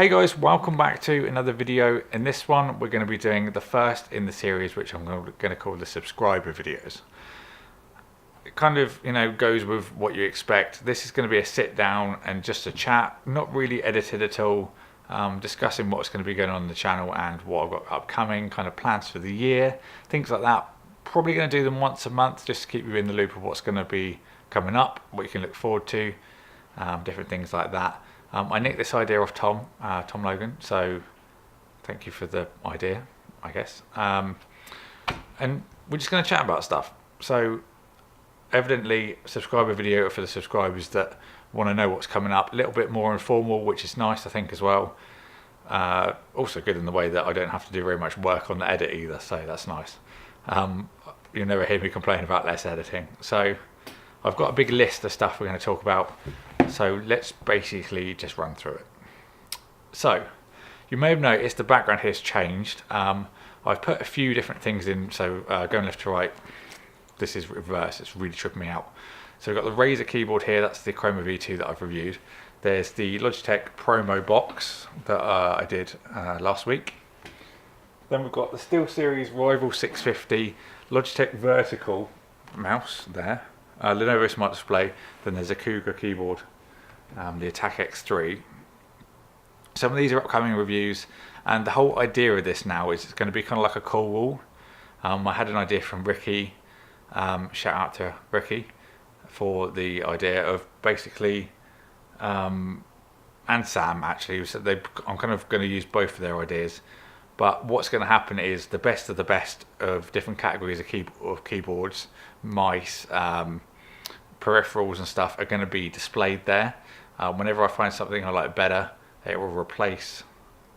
Hey guys, welcome back to another video. In this one we're going to be doing the first in the series, which I'm going to call the subscriber videos. It kind of, goes with what you expect. This is going to be a sit down and just a chat, not really edited at all, discussing what's going to be going on the channel and what I've got upcoming, kind of plans for the year, things like that. Probably going to do them once a month just to keep you in the loop of what's going to be coming up, what you can look forward to, different things like that. I nicked this idea off Tom Logan, so thank you for the idea, I guess. And we're just going to chat about stuff. So evidently, subscriber video for the subscribers that want to know what's coming up. A little bit more informal, which is nice, I think, as well. Also good in the way that I don't have to do very much work on the edit either, so that's nice. You'll never hear me complain about less editing. So I've got a big list of stuff we're going to talk about. So let's basically just run through it. So you may have noticed the background here has changed. I've put a few different things in. So going left to right, this is reverse. It's really tripping me out. So we've got the Razer keyboard here. That's the Chroma V2 that I've reviewed. There's the Logitech promo box that I did last week. Then we've got the SteelSeries Rival 650 Logitech vertical mouse there. Lenovo Smart Display. Then there's a Cougar keyboard, the Attack X3. Some of these are upcoming reviews, and the whole idea of this now is it's going to be kind of like a call wall. I had an idea from Ricky, shout out to Ricky, for the idea of basically, and Sam actually, I'm kind of going to use both of their ideas. But what's going to happen is the best of different categories of keyboards, mice, peripherals and stuff are going to be displayed there. Whenever I find something I like better, it will replace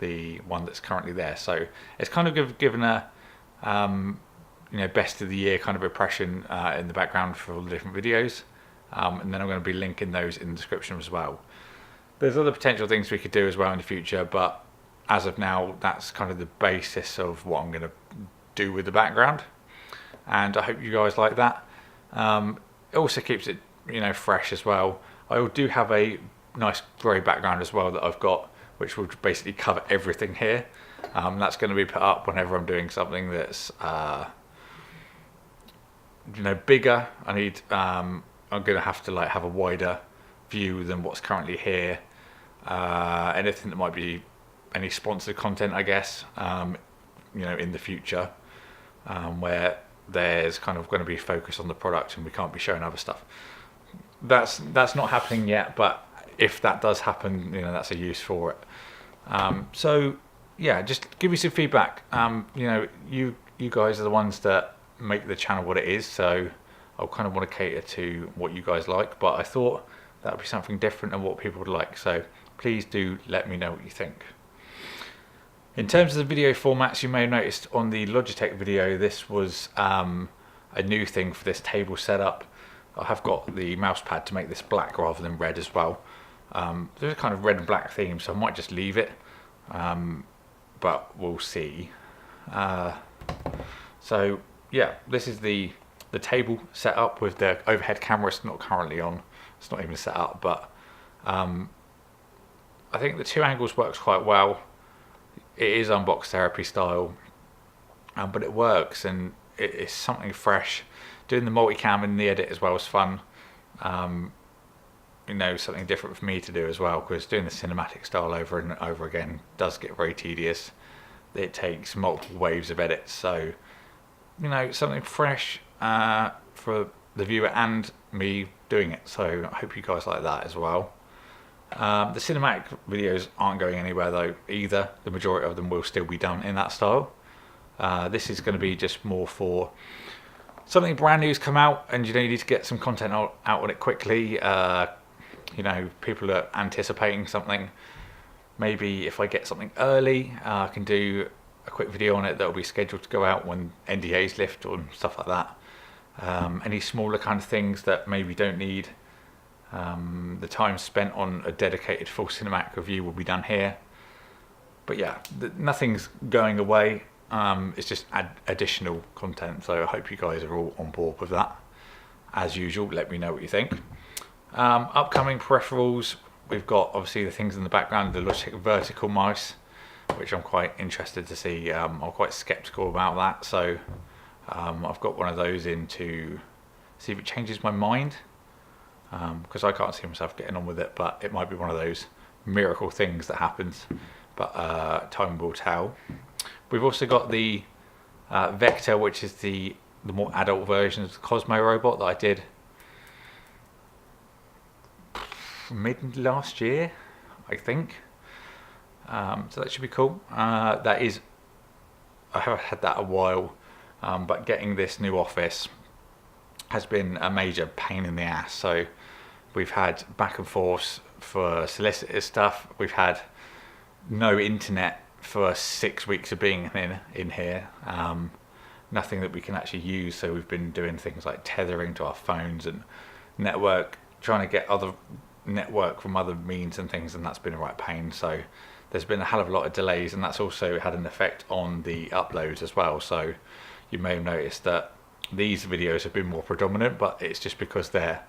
the one that's currently there. So it's kind of given a best of the year kind of impression in the background for all the different videos. And then I'm going to be linking those in the description as well. There's other potential things we could do as well in the future, but as of now, that's kind of the basis of what I'm going to do with the background. And I hope you guys like that. It also keeps it, fresh as well. I do have a nice grey background as well that I've got, which will basically cover everything here. That's going to be put up whenever I'm doing something that's, bigger. I'm going to have to have a wider view than what's currently here. Anything that might be any sponsored content, I guess, in the future, where there's kind of going to be focus on the product and we can't be showing other stuff. That's not happening yet, but if that does happen, that's a use for it. So yeah, just give me some feedback. You guys are the ones that make the channel what it is, so I kind of want to cater to what you guys like, but I thought that would be something different than what people would like, so please do let me know what you think. In terms of the video formats, you may have noticed on the Logitech video, this was a new thing for this table setup. I have got the mouse pad to make this black rather than red as well. There's a kind of red and black theme, so I might just leave it, but we'll see. So yeah, this is the table setup with the overhead camera. It's not currently on, it's not even set up, but I think the two angles works quite well. It is unbox therapy style, but it works and it's something fresh. Doing the multicam in the edit as well is fun. Something different for me to do as well, because doing the cinematic style over and over again does get very tedious. It takes multiple waves of edits, so something fresh for the viewer and me doing it. So I hope you guys like that as well. The cinematic videos aren't going anywhere though either. The majority of them will still be done in that style. This is going to be just more for something brand new's come out and you need to get some content out on it quickly. People are anticipating something. Maybe if I get something early, I can do a quick video on it that will be scheduled to go out when NDAs lift or stuff like that. Any smaller kind of things that maybe don't need the time spent on a dedicated full cinematic review will be done here. But yeah, nothing's going away. It's just additional content, so I hope you guys are all on board with that. As usual, let me know what you think. Upcoming peripherals, we've got obviously the things in the background, the Logitech vertical mouse, which I'm quite interested to see. I'm quite skeptical about that, so I've got one of those in to see if it changes my mind, because I can't see myself getting on with it, but it might be one of those miracle things that happens, but time will tell. We've also got the Vector, which is the more adult version of the Cosmo robot that I did mid last year, I think. So that should be cool. That is, I have had that a while, but getting this new office has been a major pain in the ass. So we've had back and forth for solicitor stuff. We've had no internet for 6 weeks of being in here. Nothing that we can actually use. So we've been doing things like tethering to our phones and network, trying to get other network from other means and things, and that's been a right pain. So there's been a hell of a lot of delays, and that's also had an effect on the uploads as well. So you may have noticed that these videos have been more predominant, but it's just because they're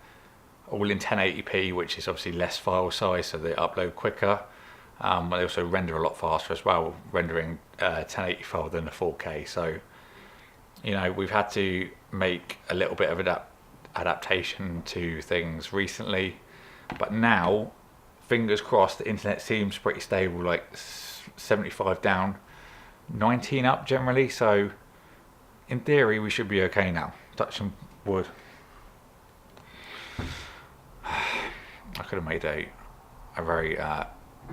all in 1080p, which is obviously less file size, so they upload quicker. They also render a lot faster as well, rendering 1080 file than a 4K. So, you know, we've had to make a little bit of adaptation to things recently, but now, fingers crossed, the internet seems pretty stable, like 75 down, 19 up generally. So in theory, we should be okay now. Touch some wood. I could have made a very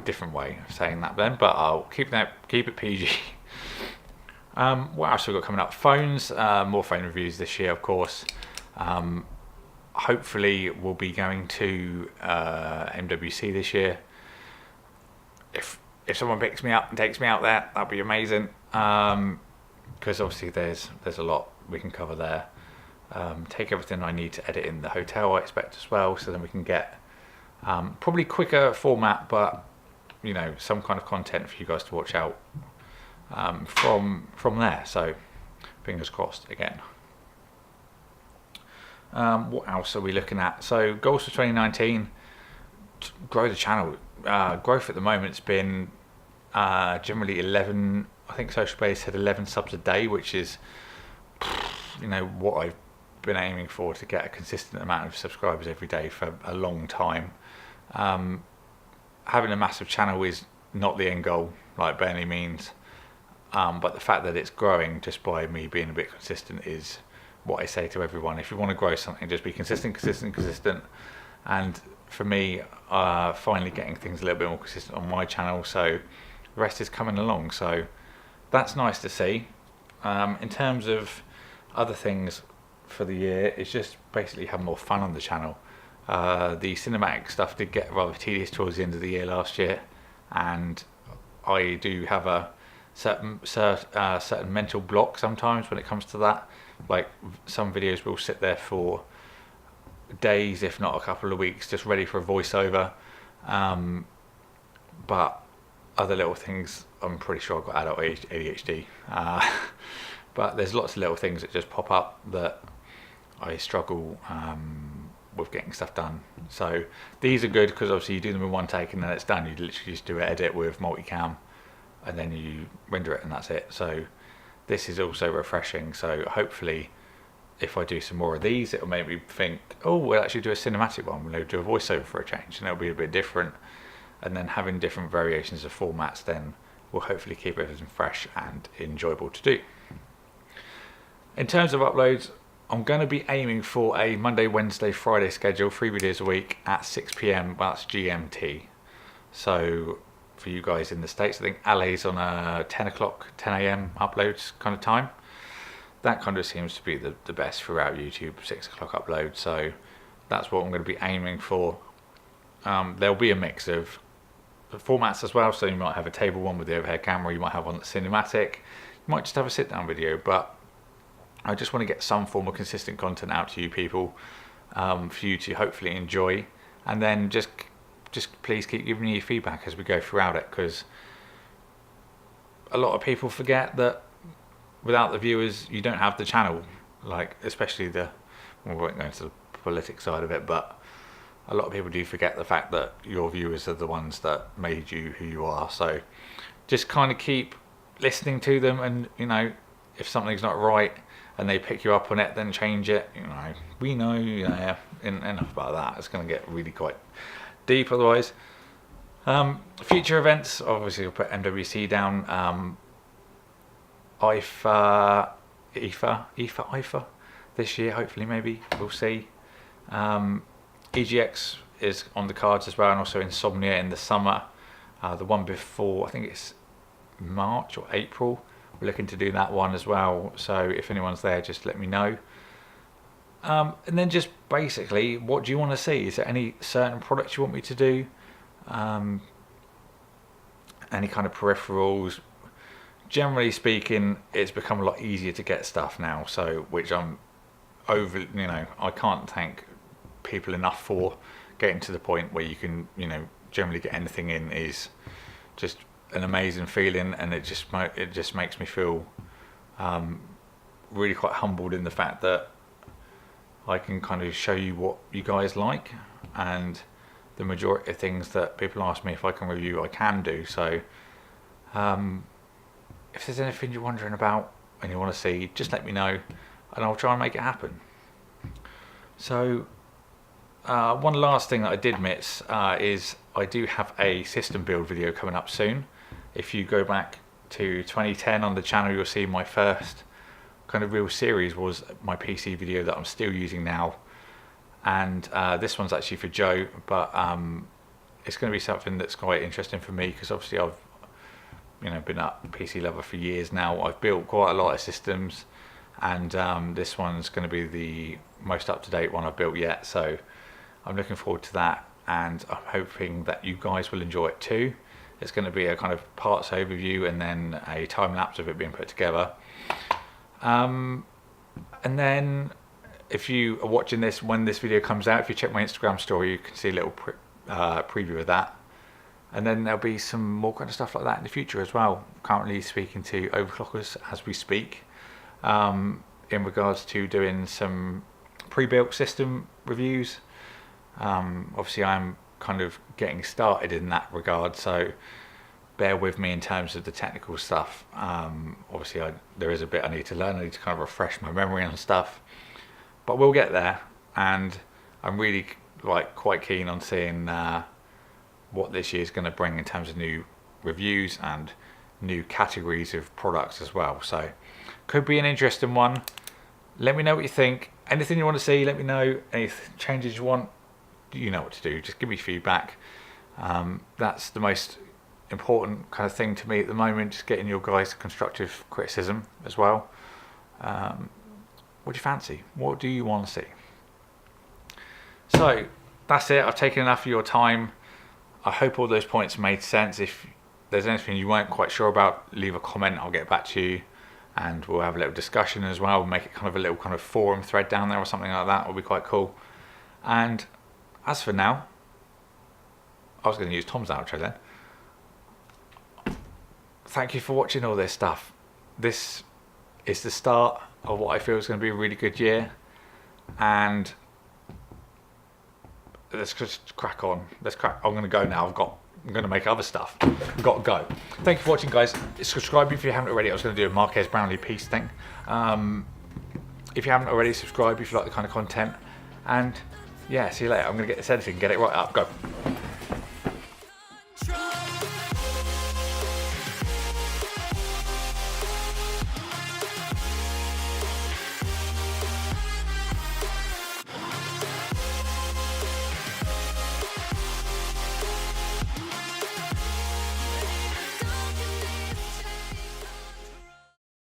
different way of saying that then, but I'll keep it PG. What else have we got coming up? Phones, more phone reviews this year, of course. Hopefully we'll be going to MWC this year. If someone picks me up and takes me out there, that'd be amazing. Because obviously there's a lot we can cover there. Take everything I need to edit in the hotel, I expect, as well, so then we can get probably quicker format, but you know, some kind of content for you guys to watch out from there. So fingers crossed again. What else are we looking at? So goals for 2019, grow the channel. Growth at the moment's been generally 11. I think Social Base had 11 subs a day, which is, you know, what I've been aiming for, to get a consistent amount of subscribers every day for a long time. Having a massive channel is not the end goal, like, by any means, but the fact that it's growing just by me being a bit consistent is what I say to everyone. If you want to grow something, just be consistent. And for me, finally getting things a little bit more consistent on my channel, so the rest is coming along, so that's nice to see. In terms of other things for the year, it's just basically have more fun on the channel. The cinematic stuff did get rather tedious towards the end of the year last year, and I do have a certain mental block sometimes when it comes to that. Like, some videos will sit there for days, if not a couple of weeks, just ready for a voiceover. But other little things, I'm pretty sure I've got adult ADHD. But there's lots of little things that just pop up that I struggle with getting stuff done. So these are good because obviously you do them in one take and then it's done. You literally just do an edit with multicam and then you render it and that's it. So this is also refreshing. So hopefully if I do some more of these, it'll make me think, oh, we'll actually do a cinematic one. We'll do a voiceover for a change, and it'll be a bit different. And then having different variations of formats then will hopefully keep everything fresh and enjoyable to do. In terms of uploads, I'm going to be aiming for a Monday, Wednesday, Friday schedule, 3 videos a week at 6 PM, that's GMT. So for you guys in the States, I think LA's on a 10 AM uploads kind of time. That kind of seems to be the best throughout YouTube, 6 o'clock upload. So that's what I'm going to be aiming for. There'll be a mix of formats as well. So you might have a table one with the overhead camera, you might have one that's cinematic, you might just have a sit down video, but I just want to get some form of consistent content out to you people, for you to hopefully enjoy. And then just please keep giving me your feedback as we go throughout it, because a lot of people forget that without the viewers you don't have the channel. Like, especially we won't go into the politics side of it, but a lot of people do forget the fact that your viewers are the ones that made you who you are. So just kind of keep listening to them, and you know, if something's not right and they pick you up on it, then change it. You know, we know, yeah, enough about that. It's going to get really quite deep otherwise. Future events, obviously I'll put MWC down. IFA this year, hopefully, maybe, we'll see. EGX is on the cards as well, and also Insomnia in the summer. The one before, I think it's March or April, we're looking to do that one as well. So if anyone's there, just let me know. And then just basically, what do you want to see? Is there any certain products you want me to do? Any kind of peripherals? Generally speaking, it's become a lot easier to get stuff now, so which I'm over, you know, I can't thank people enough for getting to the point where you can, you know, generally get anything in is just an amazing feeling, and it just makes me feel really quite humbled in the fact that I can kind of show you what you guys like, and the majority of things that people ask me if I can review, I can do. So if there's anything you're wondering about and you want to see, just let me know and I'll try and make it happen. So one last thing that I did miss is I do have a system build video coming up soon. If you go back to 2010 on the channel, you'll see my first kind of real series was my PC video that I'm still using now. And this one's actually for Joe, but it's going to be something that's quite interesting for me, because obviously I've, you know, been a PC lover for years now. I've built quite a lot of systems, and this one's going to be the most up-to-date one I've built yet. So I'm looking forward to that, and I'm hoping that you guys will enjoy it too. It's going to be a kind of parts overview and then a time lapse of it being put together. And then if you are watching this when this video comes out, if you check my Instagram story, you can see a little preview of that. And then there'll be some more kind of stuff like that in the future as well. Currently speaking to overclockers as we speak, in regards to doing some pre-built system reviews. Obviously I'm kind of getting started in that regard, so bear with me in terms of the technical stuff. Obviously there is a bit I need to learn. I need to kind of refresh my memory on stuff, but we'll get there. And I'm really quite keen on seeing what this year is going to bring in terms of new reviews and new categories of products as well. So could be an interesting one. Let me know what you think. Anything you want to see, let me know. Any changes you want, you know what to do. Just give me feedback. That's the most important kind of thing to me at the moment, just getting your guys' constructive criticism as well. What do you fancy? What do you want to see? So that's it. I've taken enough of your time. I hope all those points made sense. If there's anything you weren't quite sure about, leave a comment. I'll get back to you, and we'll have a little discussion as well. We'll make it kind of a little kind of forum thread down there or something like that. It'll be quite cool. And as for now, I was going to use Tom's outro then. Thank you for watching all this stuff. This is the start of what I feel is going to be a really good year, and let's just crack on. Let's crack. I'm going to go now. I'm going to make other stuff. I've got to go. Thank you for watching, guys. Subscribe if you haven't already. I was going to do a Marques Brownlee piece thing. If you haven't already, subscribe if you like the kind of content. And yeah, see you later. I'm going to get this editing, get it right up. Go.